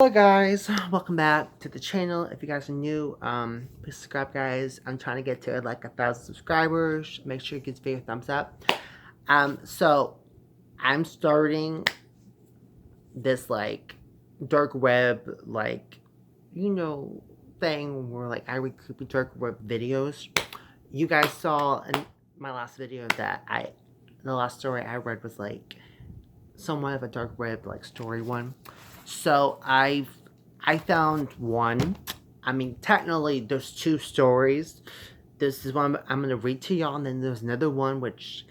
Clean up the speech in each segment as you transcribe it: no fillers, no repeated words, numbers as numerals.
Hello guys, welcome back to the channel. If you guys are new, please subscribe guys. I'm trying to get to like 1,000 subscribers. Make sure you give this video a thumbs up. So I'm starting this like dark web thing where like I read creepy dark web videos. You guys saw in my last video that the last story I read was like somewhat of a dark web like story one. So I found one. I mean, technically, there's two stories. This is one I'm gonna read to y'all, and then there's another one which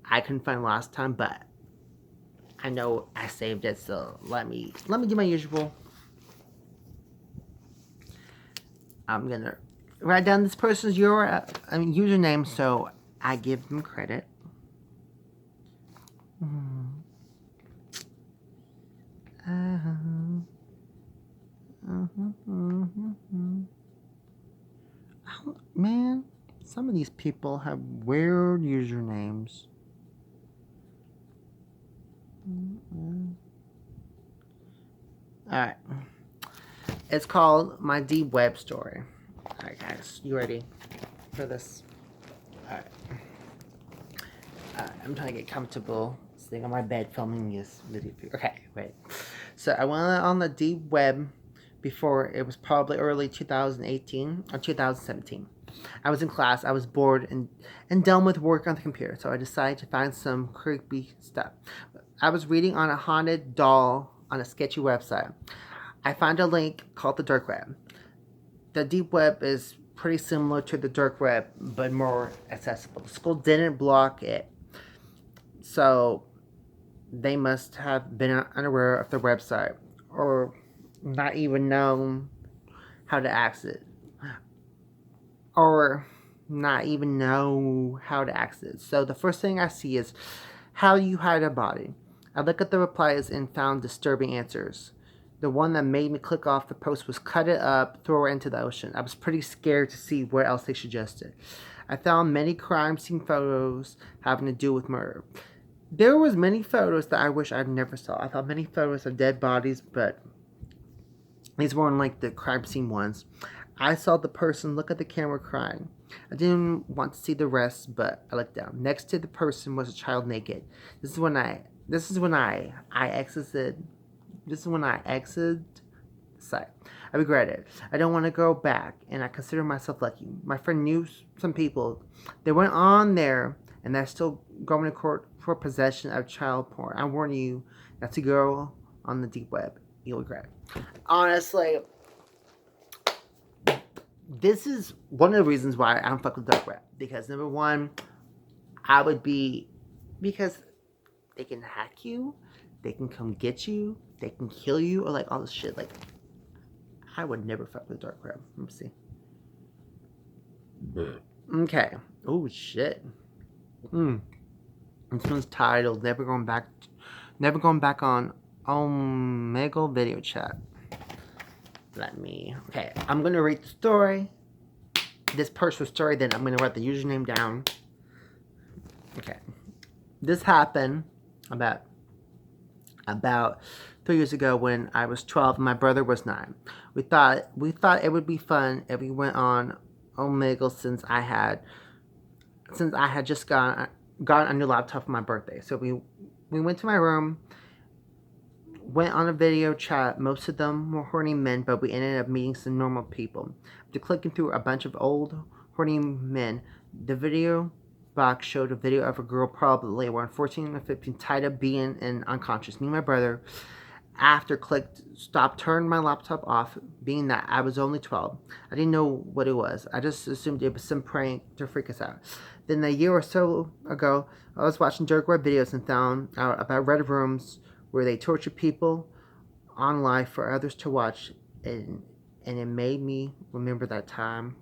I couldn't find last time, but I know I saved it. So let me do my usual. I'm gonna write down this person's username, so I give them credit. Man, some of these people have weird usernames. Alright. It's called My Deep Web Story. Alright, guys, you ready for this? Alright. I'm trying to get comfortable sitting on my bed filming this video. Okay, wait. So I went on the deep web before. It was probably early 2018 or 2017. I was in class, I was bored and done with work on the computer, so I decided to find some creepy stuff. I was reading on a haunted doll on a sketchy website. I found a link called the dark web. The deep web is pretty similar to the dark web, but more accessible. The school didn't block it, so they must have been unaware of the website or not even known how to access it. Or not even know how to access. So the first thing I see is how you hide a body. I look at the replies and found disturbing answers. The one that made me click off the post was cut it up, throw it into the ocean. I was pretty scared to see what else they suggested. I found many crime scene photos having to do with murder. There was many photos that I wish I never saw. I found many photos of dead bodies, but these weren't like the crime scene ones. I saw the person look at the camera crying. I didn't want to see the rest, but I looked down. Next to the person was a child naked. This is when I exited the site. I regret it. I don't want to go back, and I consider myself lucky. My friend knew some people. They went on there, and they're still going to court for possession of child porn. I warn you, that's a girl on the deep web. You'll regret it. Honestly, this is one of the reasons why I don't fuck with dark web. Because number one, because they can hack you, they can come get you, they can kill you, or like all this shit. Like, I would never fuck with dark web. Let me see. Okay. Oh shit. This one's titled Never Going Back on Omegle Video Chat. Okay, I'm gonna read the story. This person's story, then I'm gonna write the username down. Okay. This happened about 3 years ago when I was 12 and my brother was 9. We thought it would be fun if we went on Omegle since I had just gotten a new laptop for my birthday. So we went to my room, went on a video chat. Most of them were horny men, but we ended up meeting some normal people. After clicking through a bunch of old horny men, the video box showed a video of a girl probably around 14 or 15 tied up, being and unconscious. Me and my brother, after clicked stop, turned my laptop off, being that I was only 12. I didn't know what it was. I just assumed it was some prank to freak us out. Then a year or so ago, I was watching dark web videos and found out about red rooms where they torture people on live for others to watch, and it made me remember that time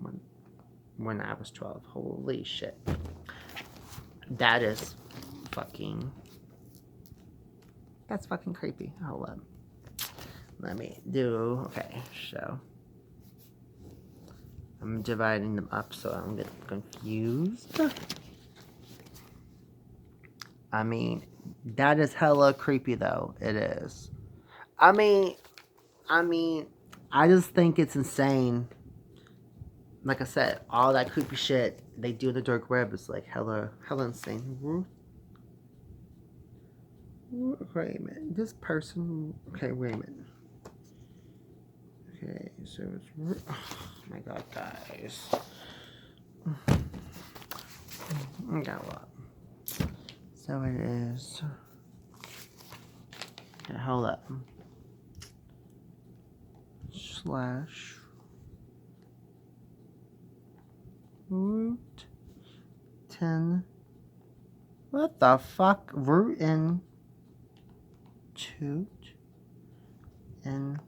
when I was 12. Holy shit. That is fucking... That's fucking creepy. Hold up. Let me do... Okay, so... I'm dividing them up so I don't get confused. I mean, that is hella creepy though. It is. I mean, I mean, I just think it's insane. Like I said, all that creepy shit they do in the dark web is like hella insane. Wait a minute. This person. Okay, wait a minute. Okay, so it's. Oh my god, guys. I got a lot. So it is. Okay, hold up. Slash. Root 10. What the fuck? Root in toot and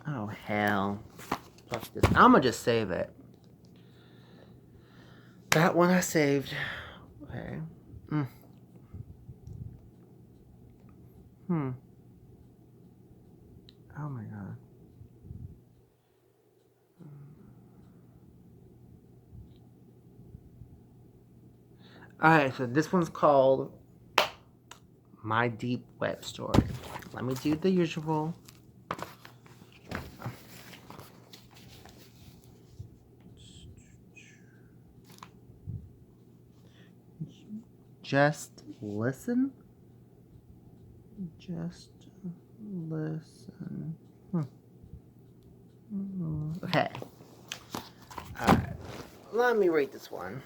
oh hell. Fuck this. I'ma just save it. That one I saved. Okay. Oh my god. Alright, so this one's called My Deep Web Story. Let me do the usual. Just listen. Just listen. Okay. Alright. Let me read this one.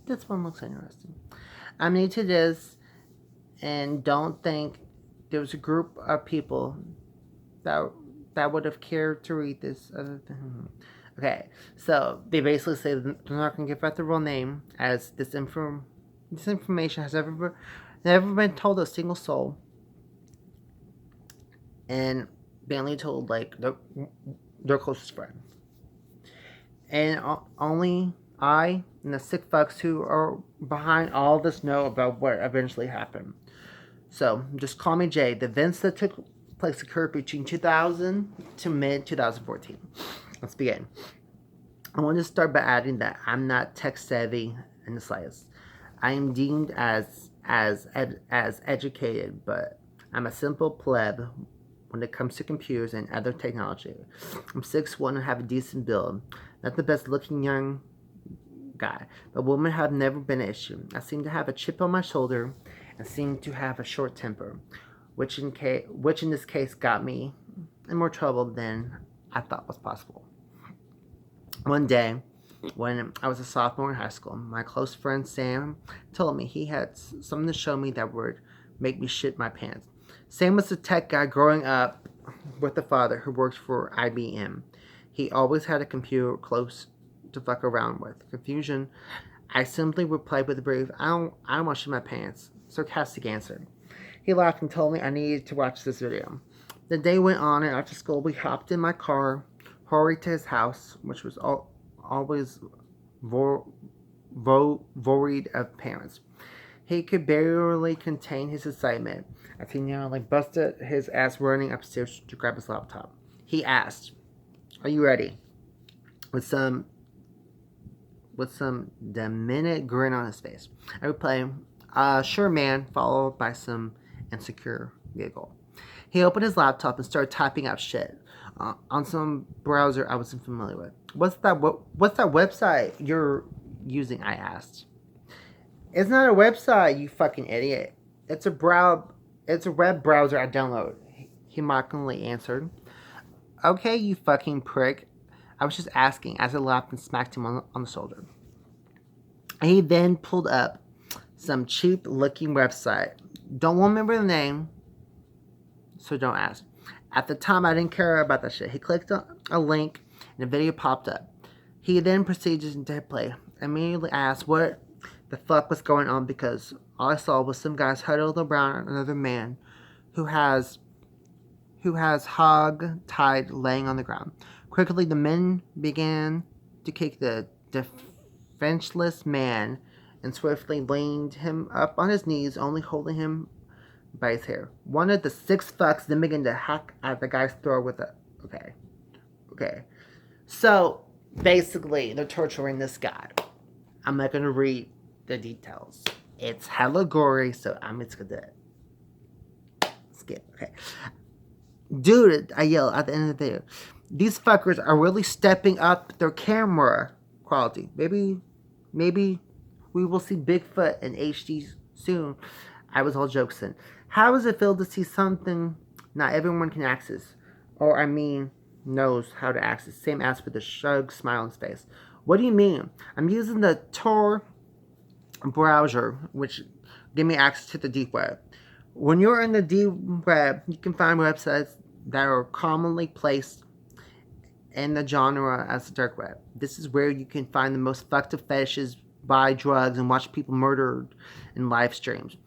This one looks interesting. I'm new to this and don't think there was a group of people that would have cared to read this other than. Okay, so they basically say they're not going to give out the real name, as this information has never been told to a single soul, and they only told like their closest friend, and only I and the sick fucks who are behind all this know about what eventually happened. So just call me Jay. The events that took place occurred between 2000 to mid 2014. Let's begin. I want to start by adding that I'm not tech savvy in the slightest. I am deemed as educated, but I'm a simple pleb when it comes to computers and other technology. I'm 6'1" and have a decent build. Not the best looking young guy, but women have never been an issue. I seem to have a chip on my shoulder and seem to have a short temper, which in this case got me in more trouble than I thought was possible. One day, when I was a sophomore in high school, my close friend Sam told me he had something to show me that would make me shit my pants. Sam was a tech guy growing up with a father who worked for IBM. He always had a computer close to fuck around with. Confusion, I simply replied with a brief, I don't want to shit my pants. Sarcastic answer. He laughed and told me I needed to watch this video. The day went on, and after school, we hopped in my car, hurried to his house, which was always void of parents. He could barely contain his excitement as he nearly busted his ass running upstairs to grab his laptop. He asked, "Are you ready?" With some demented grin on his face. I replied, "Sure, man," followed by some insecure giggle. He opened his laptop and started typing out shit on some browser I wasn't familiar with. What's that website you're using? I asked. It's not a website, you fucking idiot. It's a web browser I downloaded. He mockingly answered. Okay, you fucking prick. I was just asking, as I laughed and smacked him on the shoulder. He then pulled up some cheap-looking website. Don't remember the name, so don't ask. At the time, I didn't care about that shit. He clicked on a link, and a video popped up. He then proceeded to hit play. I immediately asked what the fuck was going on, because all I saw was some guys huddled around another man who has hog tied laying on the ground. Quickly, the men began to kick the defenseless man and swiftly leaned him up on his knees, only holding him by his hair. One of the six fucks then began to hack at the guy's throat with a... Okay. So, basically, they're torturing this guy. I'm not going to read the details. It's hella gory, so I'm just going to skip. Okay. Dude, I yell at the end of the video. These fuckers are really stepping up their camera quality. Maybe we will see Bigfoot in HD soon. I was all jokes in. How does it feel to see something not everyone can access? Or, I mean, knows how to access. Same as with the shrug smile on his face. What do you mean? I'm using the Tor browser, which give me access to the deep web. When you're in the deep web, you can find websites that are commonly placed in the genre as the dark web. This is where you can find the most fucked up fetishes, buy drugs, and watch people murdered in live streams.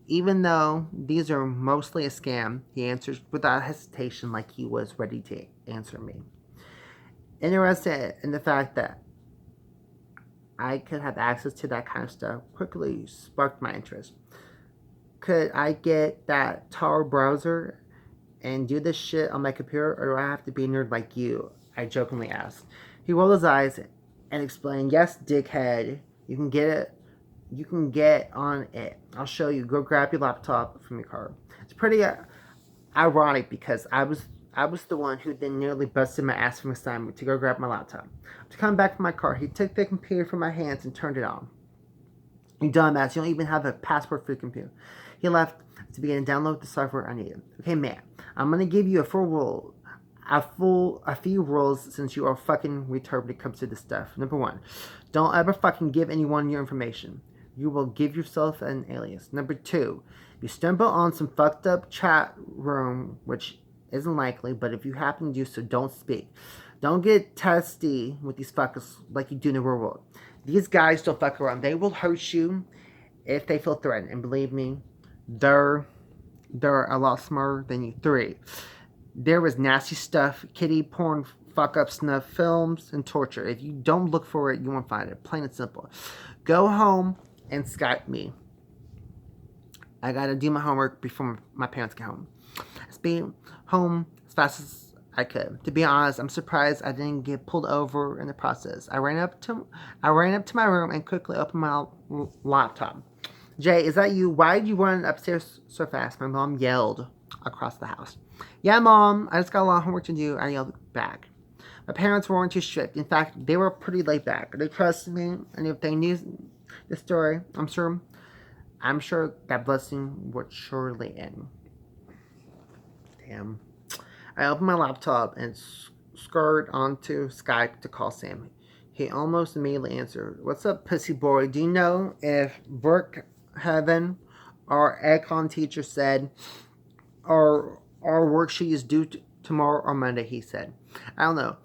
Even though these are mostly a scam, he answers without hesitation like he was ready to answer me. Interested in the fact that I could have access to that kind of stuff quickly sparked my interest. Could I get that Tor browser and do this shit on my computer, or do I have to be a nerd like you? I jokingly asked. He rolled his eyes and explained, yes, dickhead, you can get it. You can get on it. I'll show you. Go grab your laptop from your car. It's pretty ironic because I was the one who then nearly busted my ass from assignment to go grab my laptop. To come back from my car, he took the computer from my hands and turned it on. You dumbass, you don't even have a password for your computer. He left to begin to download the software I needed. Okay, man, I'm gonna give you a few rules since you are fucking retarded when it comes to this stuff. Number 1, don't ever fucking give anyone your information. You will give yourself an alias. Number 2, if you stumble on some fucked up chat room, which isn't likely, but if you happen to do so, don't speak. Don't get testy with these fuckers like you do in the real world. These guys don't fuck around. They will hurt you if they feel threatened. And believe me, they're a lot smarter than you. 3, there was nasty stuff, kitty porn, fuck up snuff films, and torture. If you don't look for it, you won't find it. Plain and simple. Go home and Skype me. I gotta do my homework before my parents get home. Let's be home as fast as I could. To be honest, I'm surprised I didn't get pulled over in the process. I ran up to my room and quickly opened my laptop. Jay, is that you? Why did you run upstairs so fast? My mom yelled across the house. Yeah, Mom, I just got a lot of homework to do. I yelled back. My parents weren't too strict. In fact, they were pretty laid back. They trusted me, and if they knew the story, I'm sure that blessing would surely end. Damn. I opened my laptop and scurried onto Skype to call Sam. He almost immediately answered, "What's up, pussy boy? Do you know if Brookhaven, our econ teacher, said our worksheet is due tomorrow or Monday?" He said. "I don't know.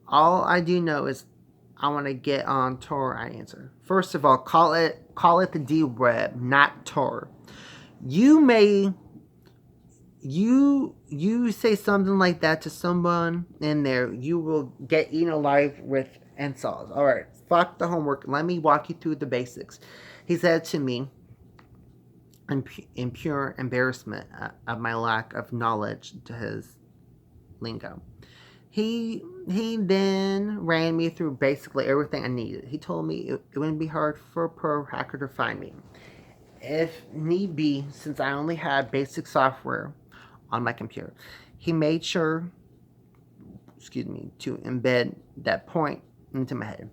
All I do know is I want to get on Tor," I answered. "First of all, call it the D web, not Tor. You say something like that to someone in there, you will get eaten alive with insults. Alright, fuck the homework. Let me walk you through the basics," he said to me in pure embarrassment of my lack of knowledge to his lingo. He then ran me through basically everything I needed. He told me it wouldn't be hard for a pro hacker to find me, if need be, since I only had basic software on my computer. He made sure, to embed that point into my head.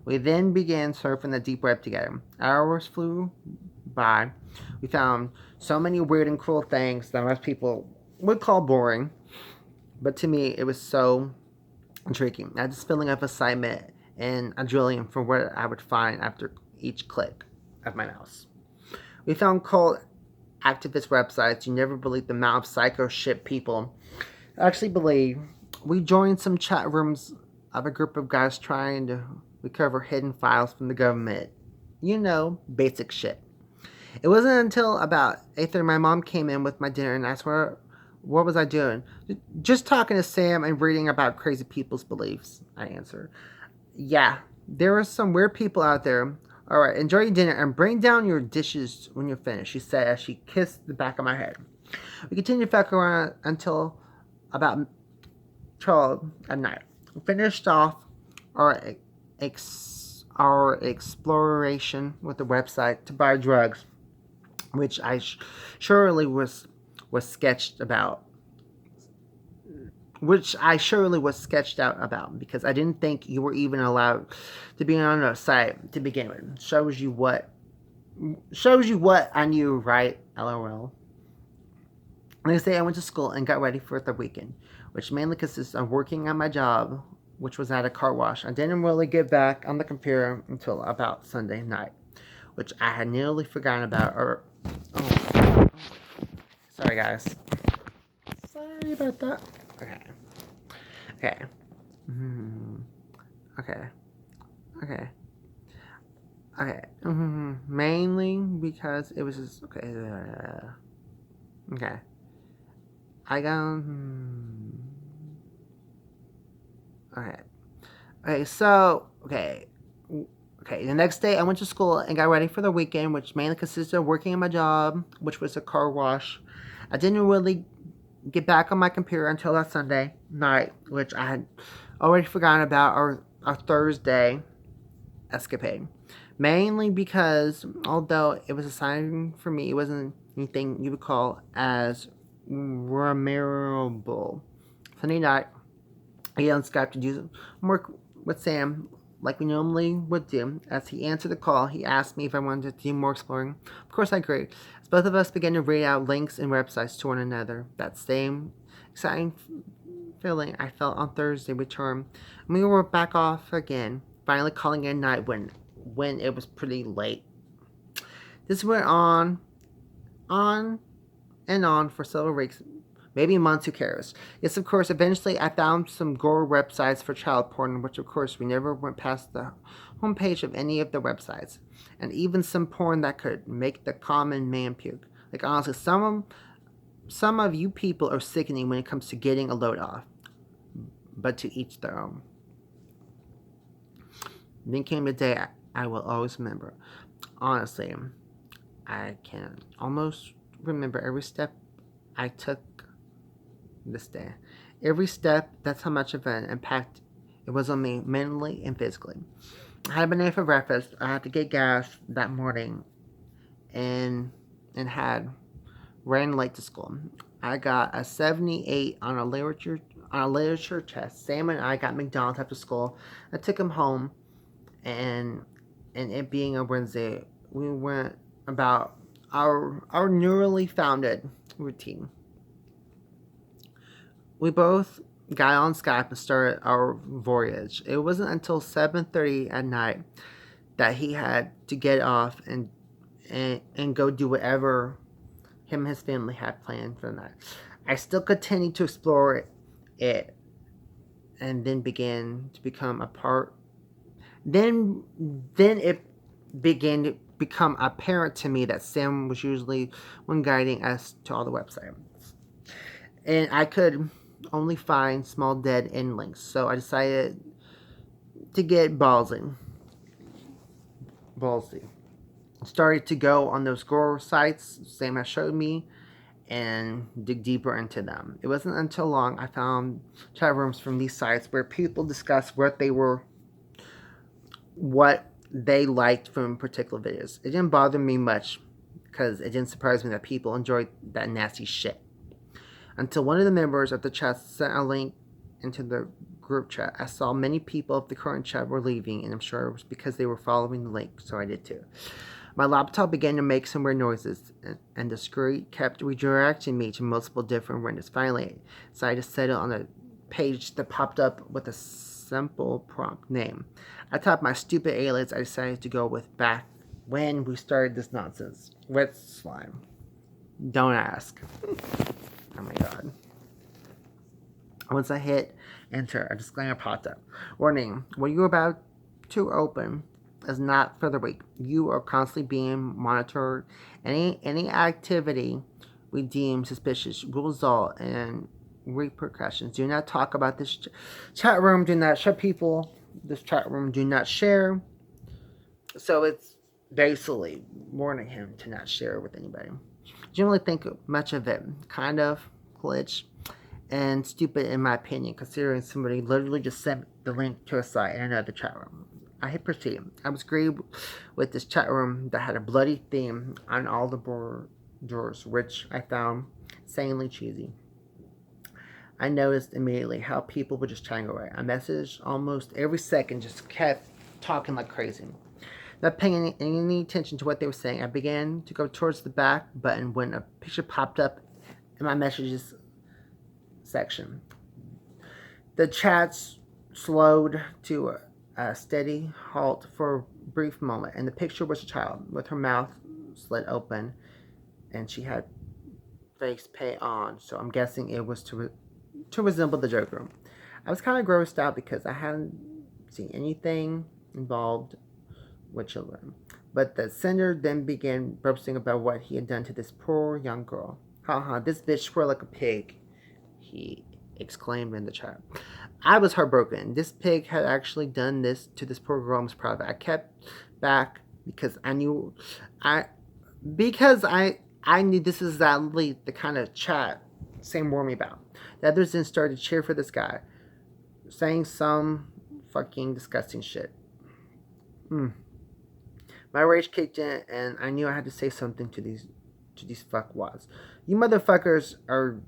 We then began surfing the deep web together. Hours flew by. We found so many weird and cool things that most people would call boring, but to me, it was so intriguing. I had this feeling of excitement and adrenaline for what I would find after each click of my mouse. We found cult activist websites. You never believe the amount of psycho shit people actually believe. We joined some chat rooms of a group of guys trying to recover hidden files from the government. You know, basic shit. It wasn't until about 8:30 my mom came in with my dinner and asked what was I doing? "Just talking to Sam and reading about crazy people's beliefs," I answered. "Yeah, there are some weird people out there. Alright, enjoy your dinner and bring down your dishes when you're finished," she said as she kissed the back of my head. We continued to fuck around until about 12 at night. We finished off our exploration with the website to buy drugs, which I surely was was sketched about, which I surely was sketched out about because I didn't think you were even allowed to be on a site to begin with. Shows you what I knew, right? LOL. Next day, I went to school and got ready for the weekend, which mainly consists of working on my job, which was at a car wash. I didn't really get back on the computer until about Sunday night, which I had nearly forgotten about. Oh, sorry, guys. Sorry about that. Okay. Okay. Mm, okay. Okay. Okay. Mainly because it was just okay. Okay. I got. Okay. Okay. So okay. Okay. The next day, I went to school and got ready for the weekend, which mainly consisted of working on my job, which was a car wash. I didn't really get back on my computer until that Sunday night, which I had already forgotten about, or a Thursday escapade. Mainly because, although it was a sign for me, it wasn't anything you would call as memorable. Sunday night, I get on Skype to do some work with Sam, like we normally would do. As he answered the call, he asked me if I wanted to do more exploring. Of course, I agreed. As both of us began to read out links and websites to one another, that same exciting feeling I felt on Thursday returned. We were back off again, finally calling it a night when it was pretty late. This went on, and on for several weeks, maybe months, who cares? Yes, of course, eventually I found some gore websites for child porn, which of course we never went past the homepage of any of the websites. And even some porn that could make the common man puke. Like honestly, some of you people are sickening when it comes to getting a load off. But to each their own. Then came a day I will always remember. Honestly, I can almost remember every step I took this day. Every step, that's how much of an impact it was on me mentally and physically. I had been there for breakfast. I had to get gas that morning and had ran late to school. I got a 78 on a literature test. Sam and I got McDonald's after school. I took him home, and it being a Wednesday, we went about our newly founded routine. We both got on Skype and started our voyage. It wasn't until 7:30 at night that he had to get off and go do whatever him and his family had planned for the night. I still continued to explore it and then began to become a part. Then it began to become apparent to me that Sam was usually one guiding us to all the websites. And I could only find small dead end links. So I decided to get ballsy. Started to go on those gore sites Sam has showed me and dig deeper into them. It wasn't until long I found chat rooms from these sites where people discussed what they liked from particular videos. It didn't bother me much because it didn't surprise me that people enjoyed that nasty shit. Until one of the members of the chat sent a link into the group chat. I saw many people of the current chat were leaving, and I'm sure it was because they were following the link, so I did too. My laptop began to make some weird noises, and the screen kept redirecting me to multiple different windows. Finally, I decided to settle on a page that popped up with a simple prompt name. I typed my stupid alias I decided to go with back when we started this nonsense. Wet slime. Don't ask. Oh my god. Once I hit enter, a disclaimer popped up. Warning, what you're about to open is not for the weak. You are constantly being monitored. Any activity we deem suspicious will result in repercussions. Do not talk about this chat room. Do not show people this chat room. Do not share. So it's basically warning him to not share with anybody. Didn't really think much of it. Kind of glitch and stupid in my opinion, considering somebody literally just sent the link to a site in another chat room. I hit proceed. I was greeted with this chat room that had a bloody theme on all the borders, which I found Insanely cheesy. I noticed immediately how people were just chatting away. I messaged almost every second, just kept talking like crazy. Not paying any attention to what they were saying, I began to go towards the back button when a picture popped up in my messages section. The chats slowed to a steady halt for a brief moment, and the picture was a child with her mouth slit open, and she had face paint on. So I'm guessing it was to resemble the Joker. I was kind of grossed out because I hadn't seen anything involved with children. But the sender then began boasting about what he had done to this poor young girl. Haha, this bitch swore like a pig, he exclaimed in the chat. I was heartbroken. This pig had actually done this to this poor girl. I was proud of it. I kept back because I knew I knew this is exactly the kind of chat Sam warned me about. The others then started to cheer for this guy, saying some fucking disgusting shit. My rage kicked in, and I knew I had to say something to these fuckwads. You motherfuckers are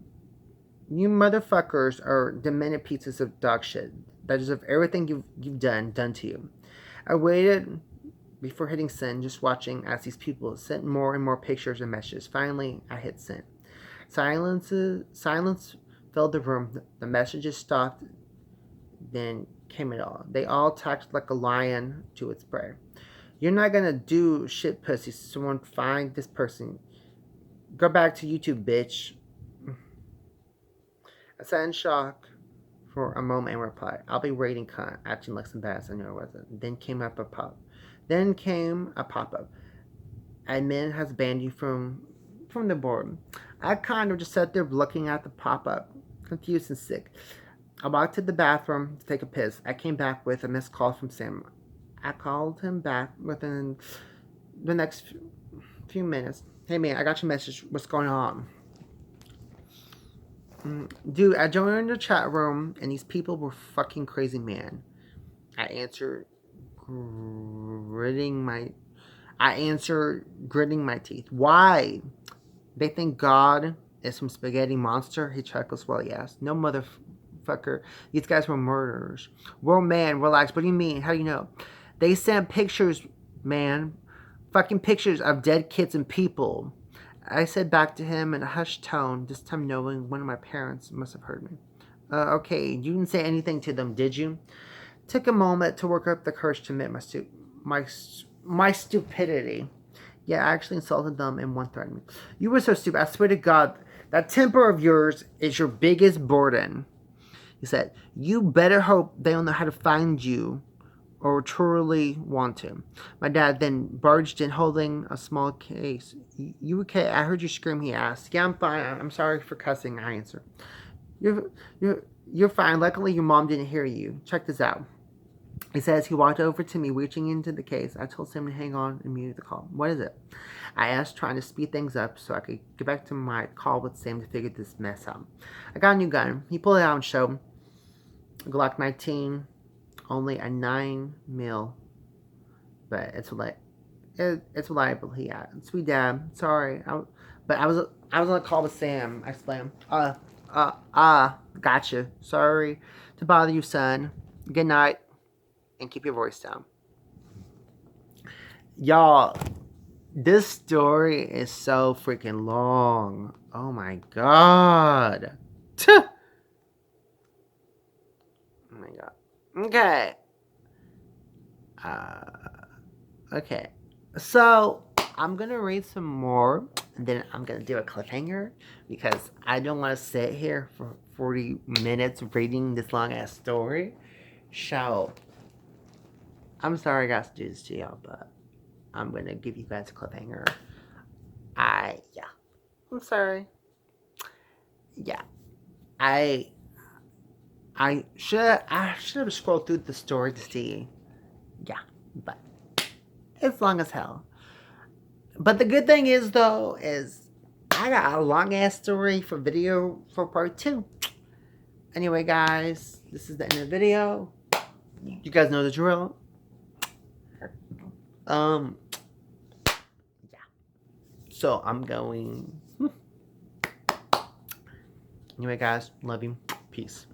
demented pieces of dog shit that deserve everything you've done to you. I waited before hitting send, just watching as these people sent more and more pictures and messages. Finally, I hit send. Silence filled the room. The messages stopped, then came it all. They all attacked like a lion to its prey. You're not gonna do shit, pussy. Someone find this person. Go back to YouTube, bitch. I sat in shock for a moment and replied, I'll be rating cunt, acting like some badass I knew it wasn't. Then came a pop-up. Admin has banned you from the board. I kind of just sat there looking at the pop-up, confused and sick. I walked to the bathroom to take a piss. I came back with a missed call from Sam. I called him back within the next few minutes. Hey man, I got your message. What's going on? Dude, I joined the chat room and these people were fucking crazy, man. I answered gritting my teeth. Why? They think God is some spaghetti monster? He chuckles while he asks. No, motherfucker. These guys were murderers. Well, man, relax. What do you mean? How do you know? They sent pictures, man. Fucking pictures of dead kids and people. I said back to him in a hushed tone, this time knowing one of my parents must have heard me. Okay, you didn't say anything to them, did you? Took a moment to work up the courage to admit my stupidity. Yeah, I actually insulted them and one threatened me. You were so stupid. I swear to God, that temper of yours is your biggest burden. He said, you better hope they don't know how to find you or truly want to. My dad then barged in holding a small case. You okay? I heard you scream, he asked. Yeah, I'm fine. I'm sorry for cussing, I answered. You're fine. Luckily, your mom didn't hear you. Check this out. He says he walked over to me, reaching into the case. I told Sam to hang on and muted the call. What is it? I asked, trying to speed things up so I could get back to my call with Sam to figure this mess out. I got a new gun. He pulled it out and showed Glock 19, only a 9mm, but it's reliable. He added, "Sweet dad, sorry, I was on a call with Sam." I explained. Gotcha. Sorry to bother you, son. Good night. And keep your voice down. Y'all, this story is so freaking long. Oh my God. Oh my God. Okay. Okay. So, I'm going to read some more. And then I'm going to do a cliffhanger. Because I don't want to sit here for 40 minutes reading this long ass story. So, I'm sorry I got to do this to y'all, but I'm going to give you guys a cliffhanger. I'm sorry. Yeah. I should have scrolled through the story to see. Yeah, but it's long as hell. But the good thing is, though, is I got a long ass story for part 2. Anyway, guys, this is the end of the video. You guys know the drill. Yeah. So I'm going Anyway, guys, love you. Peace.